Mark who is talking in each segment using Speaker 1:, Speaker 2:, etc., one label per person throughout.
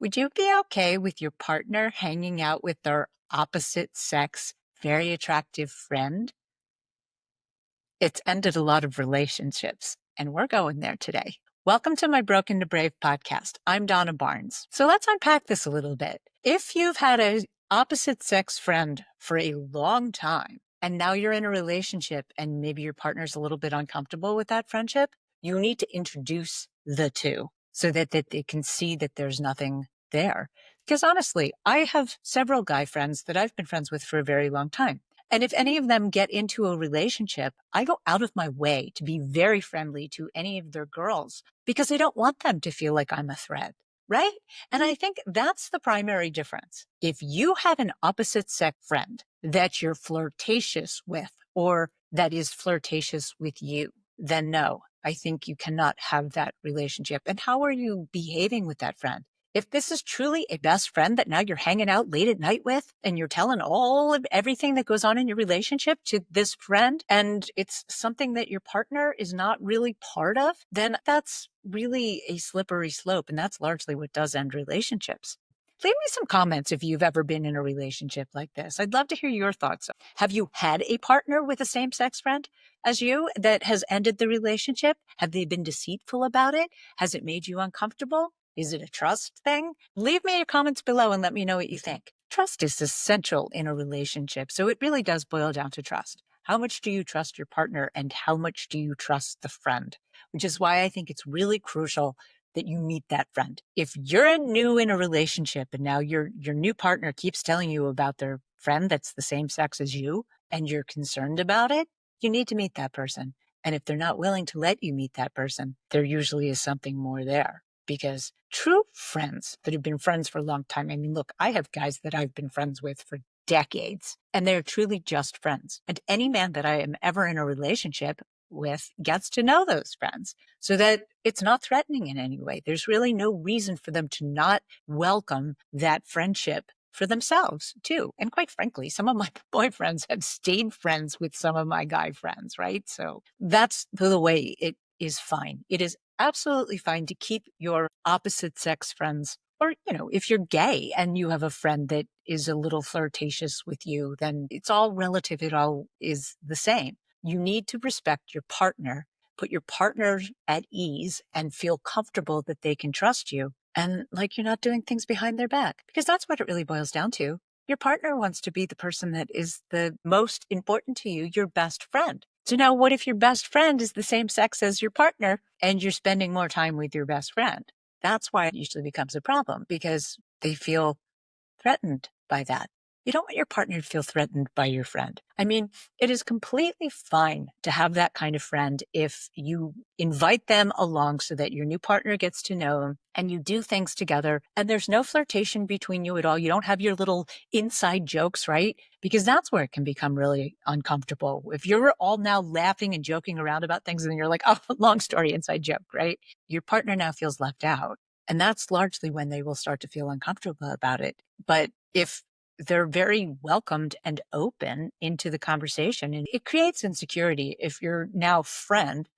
Speaker 1: Would you be okay with your partner hanging out with their opposite sex, very attractive friend? It's ended a lot of relationships, and we're going there today. Welcome to my Broken to Brave podcast. I'm Donna Barnes. So let's unpack this a little bit. If you've had a opposite sex friend for a long time, and now you're in a relationship and maybe your partner's a little bit uncomfortable with that friendship, you need to introduce the two so that they can see that there's nothing there. Because honestly, I have several guy friends that I've been friends with for a very long time. And if any of them get into a relationship, I go out of my way to be very friendly to any of their girls because I don't want them to feel like I'm a threat. Right. And I think that's the primary difference. If you have an opposite sex friend that you're flirtatious with or that is flirtatious with you, then no, I think you cannot have that relationship. And how are you behaving with that friend? If this is truly a best friend that now you're hanging out late at night with and you're telling all of everything that goes on in your relationship to this friend, and it's something that your partner is not really part of, then that's really a slippery slope. And that's largely what does end relationships. Leave me some comments if you've ever been in a relationship like this. I'd love to hear your thoughts. Have you had a partner with a same sex friend as you that has ended the relationship? Have they been deceitful about it? Has it made you uncomfortable? Is it a trust thing? Leave me your comments below and let me know what you think. Trust is essential in a relationship. So it really does boil down to trust. How much do you trust your partner and how much do you trust the friend? Which is why I think it's really crucial that you meet that friend. If you're new in a relationship and now your new partner keeps telling you about their friend that's the same sex as you and you're concerned about it, you need to meet that person. And if they're not willing to let you meet that person, there usually is something more there. Because true friends that have been friends for a long time, I mean, look, I have guys that I've been friends with for decades, and they're truly just friends. And any man that I am ever in a relationship with gets to know those friends so that it's not threatening in any way. There's really no reason for them to not welcome that friendship for themselves too. And quite frankly, some of my boyfriends have stayed friends with some of my guy friends, right? So that's the way it is fine. It is absolutely fine to keep your opposite sex friends. Or, if you're gay and you have a friend that is a little flirtatious with you, then it's all relative. It all is the same. You need to respect your partner, put your partner at ease and feel comfortable that they can trust you. And like you're not doing things behind their back, because that's what it really boils down to. Your partner wants to be the person that is the most important to you, your best friend. So now what if your best friend is the same sex as your partner and you're spending more time with your best friend? That's why it usually becomes a problem because they feel threatened by that. You don't want your partner to feel threatened by your friend. I mean, it is completely fine to have that kind of friend if you invite them along so that your new partner gets to know them and you do things together and there's no flirtation between you at all. You don't have your little inside jokes, right? Because that's where it can become really uncomfortable. If you're all now laughing and joking around about things and then you're like, oh, long story, inside joke, right? Your partner now feels left out. And that's largely when they will start to feel uncomfortable about it. But if they're very welcomed and open into the conversation, and it creates insecurity if your now friend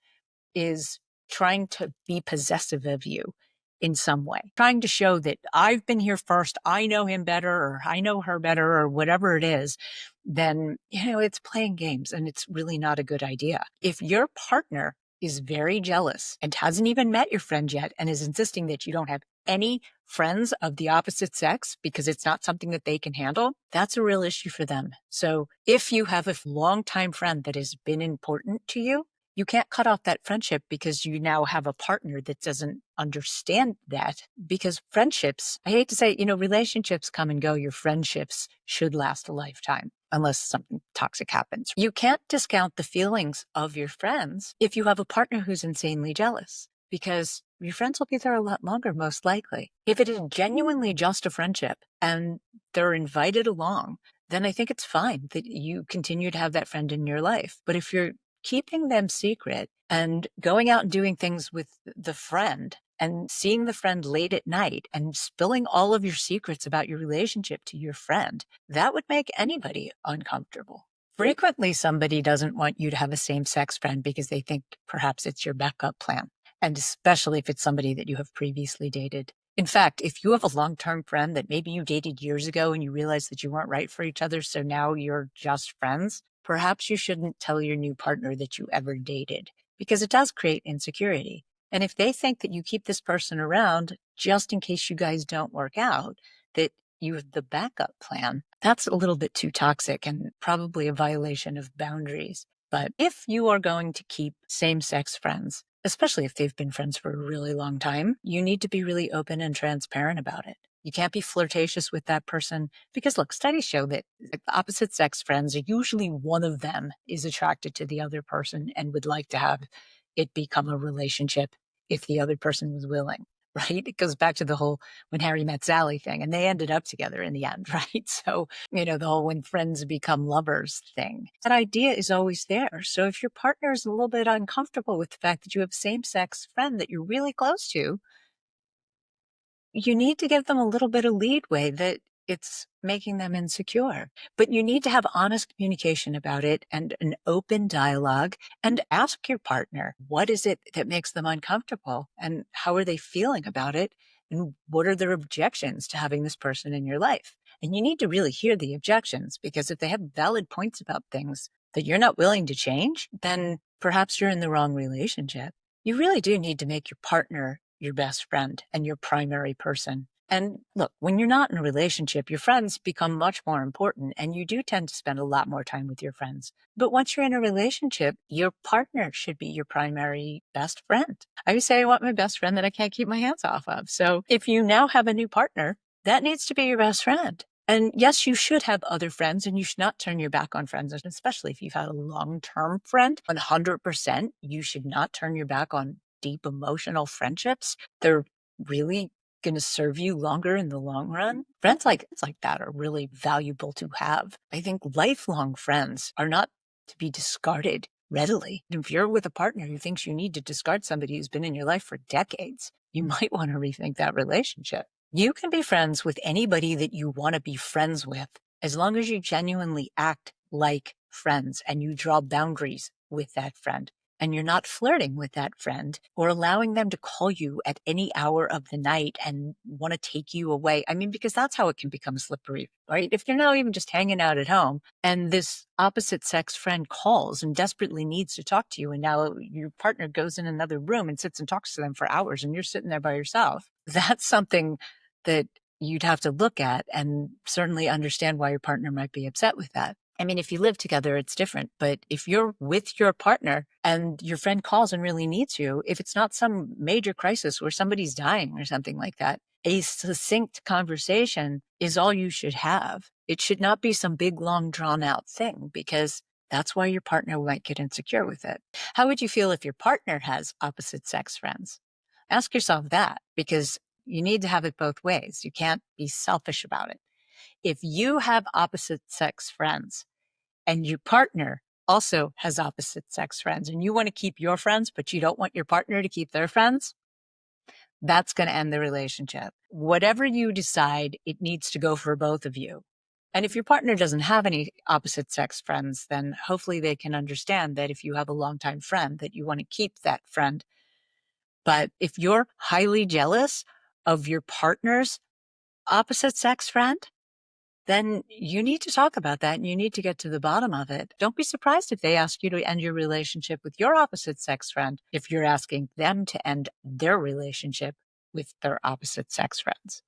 Speaker 1: is trying to be possessive of you in some way, trying to show that I've been here first, I know him better, or I know her better, or whatever it is, then, it's playing games and it's really not a good idea. If your partner is very jealous and hasn't even met your friend yet and is insisting that you don't have any friends of the opposite sex because it's not something that they can handle, that's a real issue for them. So if you have a longtime friend that has been important to you, you can't cut off that friendship because you now have a partner that doesn't understand that. Because friendships, I hate to say, relationships come and go. Your friendships should last a lifetime unless something toxic happens. You can't discount the feelings of your friends if you have a partner who's insanely jealous, because your friends will be there a lot longer, most likely. If it is genuinely just a friendship and they're invited along, then I think it's fine that you continue to have that friend in your life. But if you're keeping them secret and going out and doing things with the friend and seeing the friend late at night and spilling all of your secrets about your relationship to your friend, that would make anybody uncomfortable. Frequently, somebody doesn't want you to have a same-sex friend because they think perhaps it's your backup plan. And especially if it's somebody that you have previously dated. In fact, if you have a long-term friend that maybe you dated years ago and you realize that you weren't right for each other, so now you're just friends, perhaps you shouldn't tell your new partner that you ever dated because it does create insecurity. And if they think that you keep this person around just in case you guys don't work out, that you have the backup plan, that's a little bit too toxic and probably a violation of boundaries. But if you are going to keep same sex friends, especially if they've been friends for a really long time, you need to be really open and transparent about it. You can't be flirtatious with that person because, look, studies show that opposite sex friends are usually one of them is attracted to the other person and would like to have it become a relationship if the other person was willing, right? It goes back to the whole when Harry met Sally thing, and they ended up together in the end, right? So, the whole when friends become lovers thing. That idea is always there. So if your partner is a little bit uncomfortable with the fact that you have a same sex friend that you're really close to, you need to give them a little bit of leadway that it's making them insecure. But you need to have honest communication about it and an open dialogue and ask your partner, what is it that makes them uncomfortable and how are they feeling about it? And what are their objections to having this person in your life? And you need to really hear the objections because if they have valid points about things that you're not willing to change, then perhaps you're in the wrong relationship. You really do need to make your partner your best friend and your primary person. And look, when you're not in a relationship, your friends become much more important and you do tend to spend a lot more time with your friends. But once you're in a relationship, your partner should be your primary best friend. I always say I want my best friend that I can't keep my hands off of. So if you now have a new partner, that needs to be your best friend. And yes, you should have other friends and you should not turn your back on friends, especially if you've had a long-term friend. 100%, you should not turn your back on deep emotional friendships. They're really going to serve you longer in the long run. Friends like that are really valuable to have. I think lifelong friends are not to be discarded readily. If you're with a partner who thinks you need to discard somebody who's been in your life for decades, you might want to rethink that relationship. You can be friends with anybody that you want to be friends with as long as you genuinely act like friends and you draw boundaries with that friend and you're not flirting with that friend or allowing them to call you at any hour of the night and want to take you away. I mean, because that's how it can become slippery, right? If you're not even just hanging out at home and this opposite sex friend calls and desperately needs to talk to you, and now your partner goes in another room and sits and talks to them for hours and you're sitting there by yourself, that's something that you'd have to look at and certainly understand why your partner might be upset with that. I mean, if you live together, it's different. But if you're with your partner and your friend calls and really needs you, if it's not some major crisis where somebody's dying or something like that, a succinct conversation is all you should have. It should not be some big, long, drawn out thing because that's why your partner might get insecure with it. How would you feel if your partner has opposite sex friends? Ask yourself that because you need to have it both ways. You can't be selfish about it. If you have opposite sex friends and your partner also has opposite sex friends and you want to keep your friends, but you don't want your partner to keep their friends, that's going to end the relationship. Whatever you decide, it needs to go for both of you. And if your partner doesn't have any opposite sex friends, then hopefully they can understand that if you have a longtime friend, that you want to keep that friend. But if you're highly jealous of your partner's opposite sex friend, then you need to talk about that and you need to get to the bottom of it. Don't be surprised if they ask you to end your relationship with your opposite sex friend if you're asking them to end their relationship with their opposite sex friends.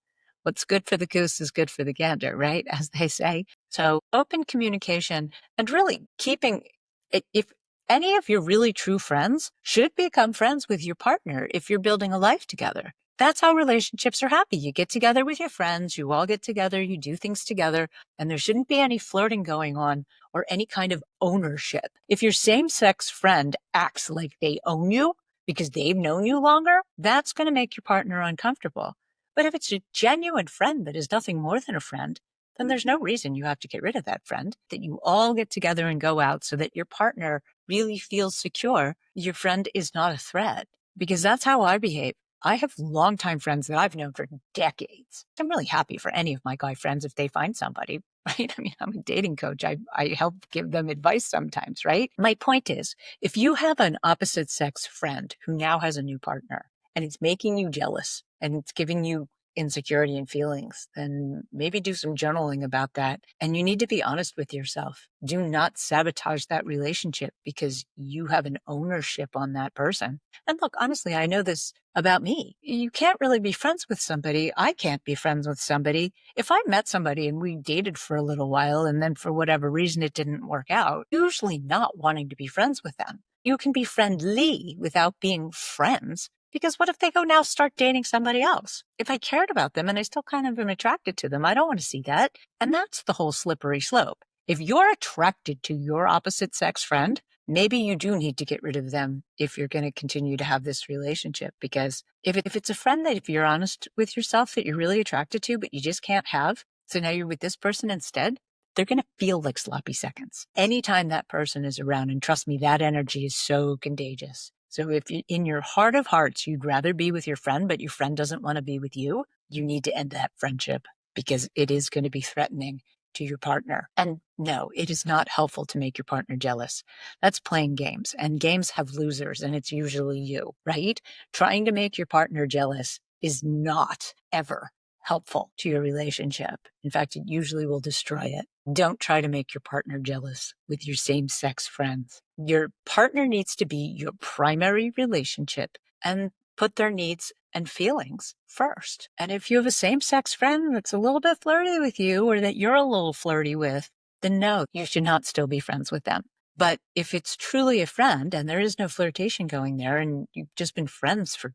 Speaker 1: What's good for the goose is good for the gander, right? As they say. So open communication and really keeping it. If any of your really true friends should become friends with your partner if you're building a life together. That's how relationships are happy. You get together with your friends, you all get together, you do things together, and there shouldn't be any flirting going on or any kind of ownership. If your same sex friend acts like they own you because they've known you longer, that's going to make your partner uncomfortable. But if it's a genuine friend that is nothing more than a friend, then there's no reason you have to get rid of that friend, that you all get together and go out so that your partner really feels secure. Your friend is not a threat because that's how I behave. I have longtime friends that I've known for decades. I'm really happy for any of my guy friends if they find somebody, right? I mean, I'm a dating coach. I help give them advice sometimes, right? My point is, if you have an opposite sex friend who now has a new partner and it's making you jealous and it's giving you insecurity and feelings, then maybe do some journaling about that. And you need to be honest with yourself. Do not sabotage that relationship because you have an ownership on that person. And look, honestly, I know this about me. You can't really be friends with somebody. I can't be friends with somebody. If I met somebody and we dated for a little while and then for whatever reason it didn't work out, usually not wanting to be friends with them. You can be friendly without being friends. Because what if they go now start dating somebody else? If I cared about them and I still kind of am attracted to them, I don't want to see that. And that's the whole slippery slope. If you're attracted to your opposite sex friend, maybe you do need to get rid of them if you're going to continue to have this relationship. Because if it's a friend that if you're honest with yourself that you're really attracted to, but you just can't have, so now you're with this person instead, they're going to feel like sloppy seconds. Anytime that person is around, and trust me, that energy is so contagious. So if you, in your heart of hearts, you'd rather be with your friend, but your friend doesn't want to be with you, you need to end that friendship because it is going to be threatening to your partner. And no, it is not helpful to make your partner jealous. That's playing games, and games have losers, and it's usually you, right? Trying to make your partner jealous is not ever helpful to your relationship. In fact, it usually will destroy it. Don't try to make your partner jealous with your same-sex friends. Your partner needs to be your primary relationship and put their needs and feelings first. And if you have a same-sex friend that's a little bit flirty with you or that you're a little flirty with, then no, you should not still be friends with them. But if it's truly a friend and there is no flirtation going there and you've just been friends for,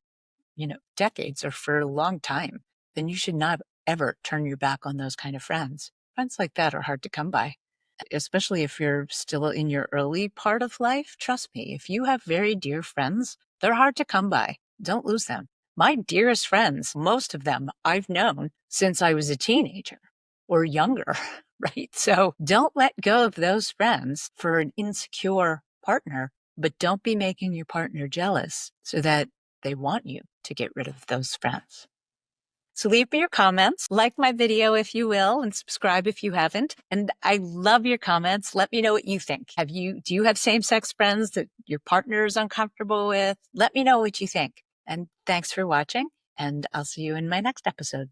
Speaker 1: decades or for a long time, then you should not ever turn your back on those kind of friends. Friends like that are hard to come by, especially if you're still in your early part of life. Trust me, if you have very dear friends, they're hard to come by. Don't lose them. My dearest friends, most of them I've known since I was a teenager or younger, right? So don't let go of those friends for an insecure partner, but don't be making your partner jealous so that they want you to get rid of those friends. So leave me your comments, like my video if you will, and subscribe if you haven't. And I love your comments. Let me know what you think. Do you have same-sex friends that your partner is uncomfortable with? Let me know what you think. And thanks for watching, and I'll see you in my next episode.